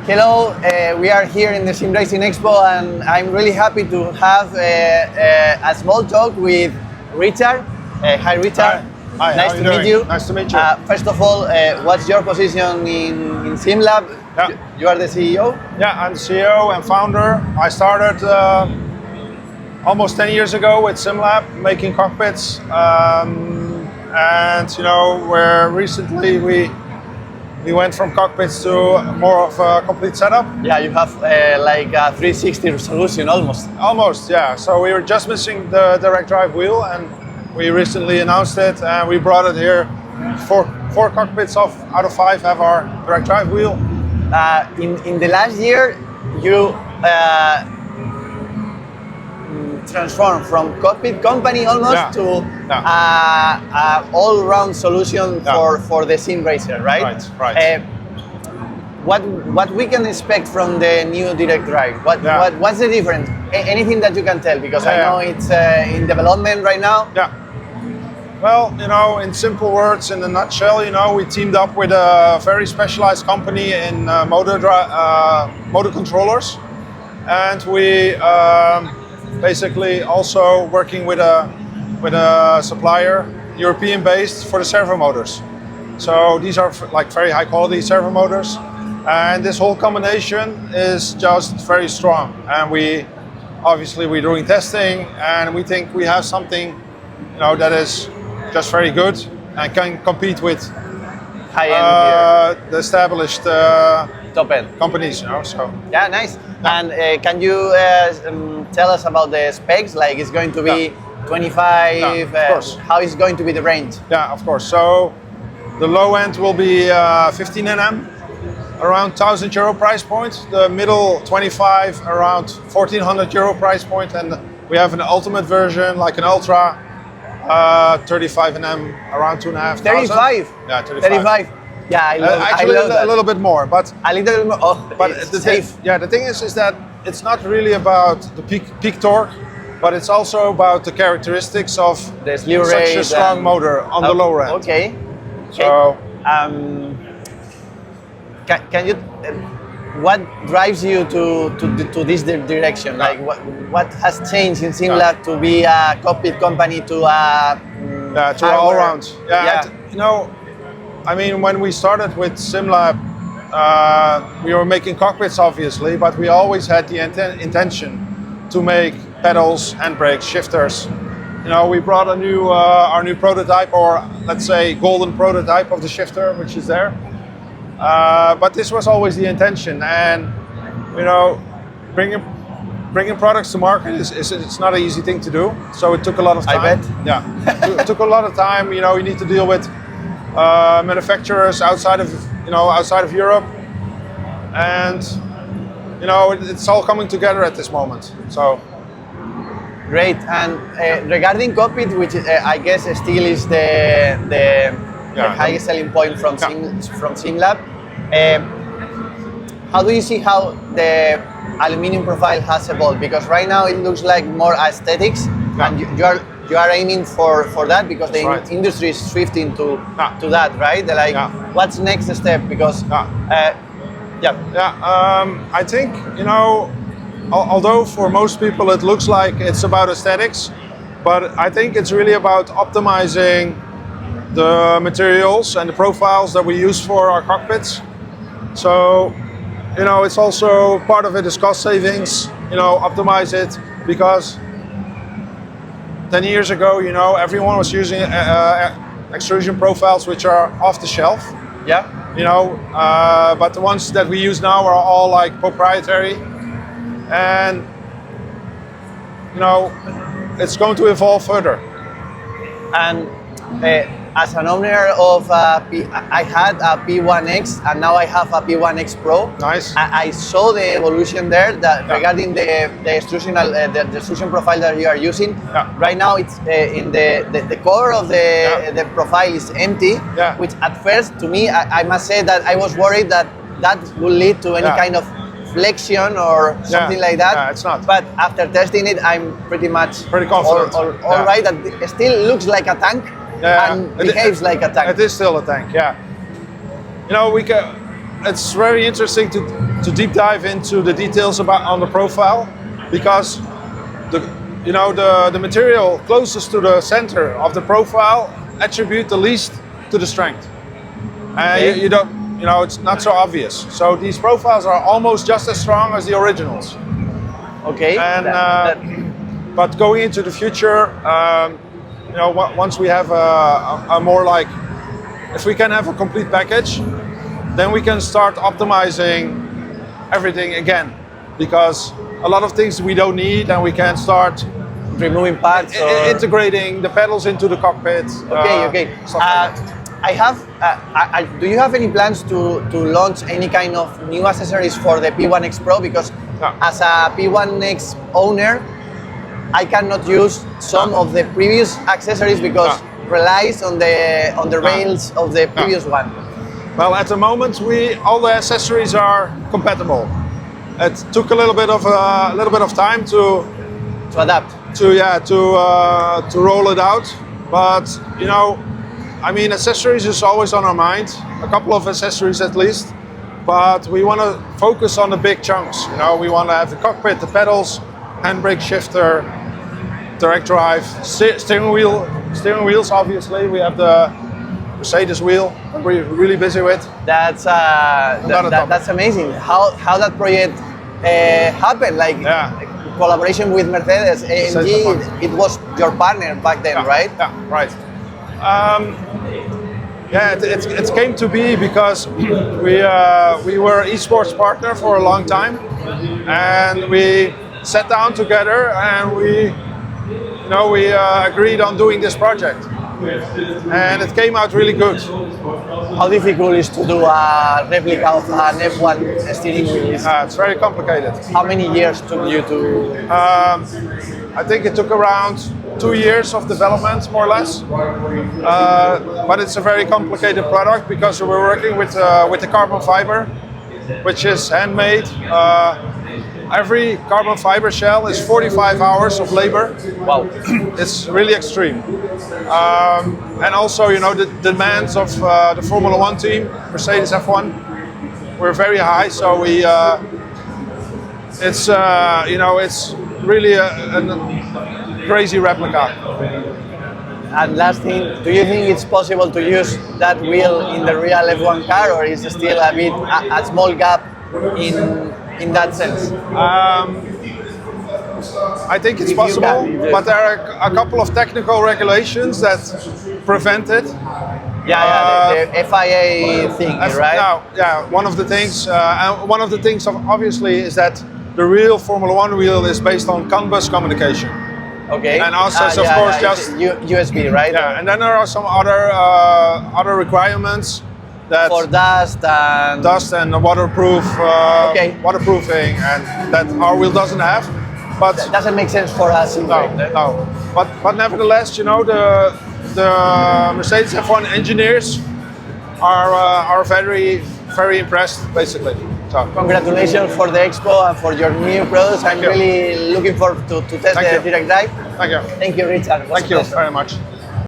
Hello, we are here in the Simracing Expo and I'm really happy to have a small talk with Richard. Hi Richard. Hi, nice to meet you. Nice to meet you. First of all, what's your position in SimLab? Yeah. You are the CEO? Yeah, I'm the CEO and founder. I started almost 10 years ago with SimLab, making cockpits. And where recently we went from cockpits to more of a complete setup. Yeah, you have like a 360 solution almost. Almost, yeah. So we were just missing the direct drive wheel, and we recently announced it, and we brought it here. Four cockpits out of 5 have our direct drive wheel. In the last year, you transformed from cockpit company almost to all-round solution for the sim racer, right? Right. What we can expect from the new direct drive? What's the difference? Anything that you can tell, because I know it's in development right now. Yeah. Well, in simple words, in a nutshell, we teamed up with a very specialized company in motor controllers, and we basically also working with a supplier, European-based, for the servo motors. So these are like very high-quality servo motors, and this whole combination is just very strong. And we're doing testing, and we think we have something, that is just very good and can compete with high-end the established top-end companies. So yeah, nice. And can you tell us about the specs? Like, it's going to be 25. Of course. How is going to be the range? Yeah, of course. So the low end will be 15 Nm, around €1,000 price point. The middle 25, around 1,400 euro price point, and we have an ultimate version, like an ultra, 35 Nm, around 2,500. 35. Yeah, 35. 35. Yeah, I love, actually I love that. a little bit more, but a little bit more. Oh, but it's safe. the thing is that it's not really about the peak torque, but it's also about the characteristics of the slew such rate a strong motor on the lower end. Okay. So can you? What drives you to this direction? Like what has changed in SimLab to be a cockpit company to a to all round? I mean, when we started with SimLab, we were making cockpits, obviously, but we always had the intention to make pedals, handbrakes, shifters. We brought our new prototype, or let's say golden prototype of the shifter, which is there. But this was always the intention, and bringing products to market it's not an easy thing to do. So it took a lot of time. I bet. Yeah, it took a lot of time. You need to deal with manufacturers outside of Europe, and it's all coming together at this moment. So great. And regarding cockpit, which I guess still is the highest selling point from SimLab, how do you see how the aluminum profile has evolved? Because right now it looks like more aesthetics, and you are aiming for that, because the industry is shifting to that, right? What's next step? Because I think although for most people it looks like it's about aesthetics, but I think it's really about optimizing the materials and the profiles that we use for our cockpits. So it's also part of it is cost savings. Optimize it, because 10 years ago, everyone was using extrusion profiles which are off the shelf. Yeah. But the ones that we use now are all like proprietary, and it's going to evolve further. And as an owner of I had a P1X, and now I have a P1X Pro. Nice. I saw the evolution there regarding the extrusion profile that you are using. Yeah. Right now it's in the core of the profile is empty, which at first, to me, I must say that I was worried that would lead to any kind of flexion or something like that. Yeah, it's not. But after testing it, I'm pretty confident. All right, that it still looks like a tank and behaves like a tank. It is still a tank, yeah. it's very interesting to deep dive into the details on the profile, because the material closest to the center of the profile attribute the least to the strength. Okay. You don't, it's not so obvious. So these profiles are almost just as strong as the originals. Okay. And but going into the future, once we have a more like, if we can have a complete package, then we can start optimizing everything again, because a lot of things we don't need, and we can start removing parts, integrating the pedals into the cockpit. Okay. I have. Do you have any plans to launch any kind of new accessories for the P1X Pro? Because as a P1X owner, I cannot use some of the previous accessories because relies on the rails of the previous one. Well, at the moment, all the accessories are compatible. It took a little bit of time to adapt. To roll it out, but accessories is always on our mind. A couple of accessories at least, but we want to focus on the big chunks. We want to have the cockpit, the pedals, handbrake, shifter, direct drive, steering wheels. Obviously, we have the Mercedes wheel we're really busy with. That's amazing. How that project happened? Like collaboration with Mercedes, AMG. It was your partner back then, right? Yeah, right. It came to be because we were esports partner for a long time, and we sat down together and we agreed on doing this project, and it came out really good. How difficult is to do a replica of an F1 steering wheel? It's very complicated. How many years took you to? I think it took around 2 years of development, more or less. But it's a very complicated product because we're working with the carbon fiber, which is handmade. Every carbon fiber shell is 45 hours of labor. Wow. It's really extreme. And also, the demands of the Formula One team, Mercedes F1, were very high. So it's really a crazy replica. And last thing, do you think it's possible to use that wheel in the real F1 car, or is it still a small gap in that sense? I think it's possible, but there are a couple of technical regulations that prevent it. The FIA thing, right? One of the things, obviously, is that the real Formula One wheel is based on CAN bus communication. Okay. And also, of course, just USB, right? Yeah, and then there are some other requirements that for dust and waterproofing, and that our wheel doesn't have. But that doesn't make sense for us. No. But nevertheless, the Mercedes F1 engineers are very, very impressed, basically. So congratulations for the expo and for your new products. I'm really looking forward to test the direct drive. Thank you. Thank you, Richard. Thank you very much.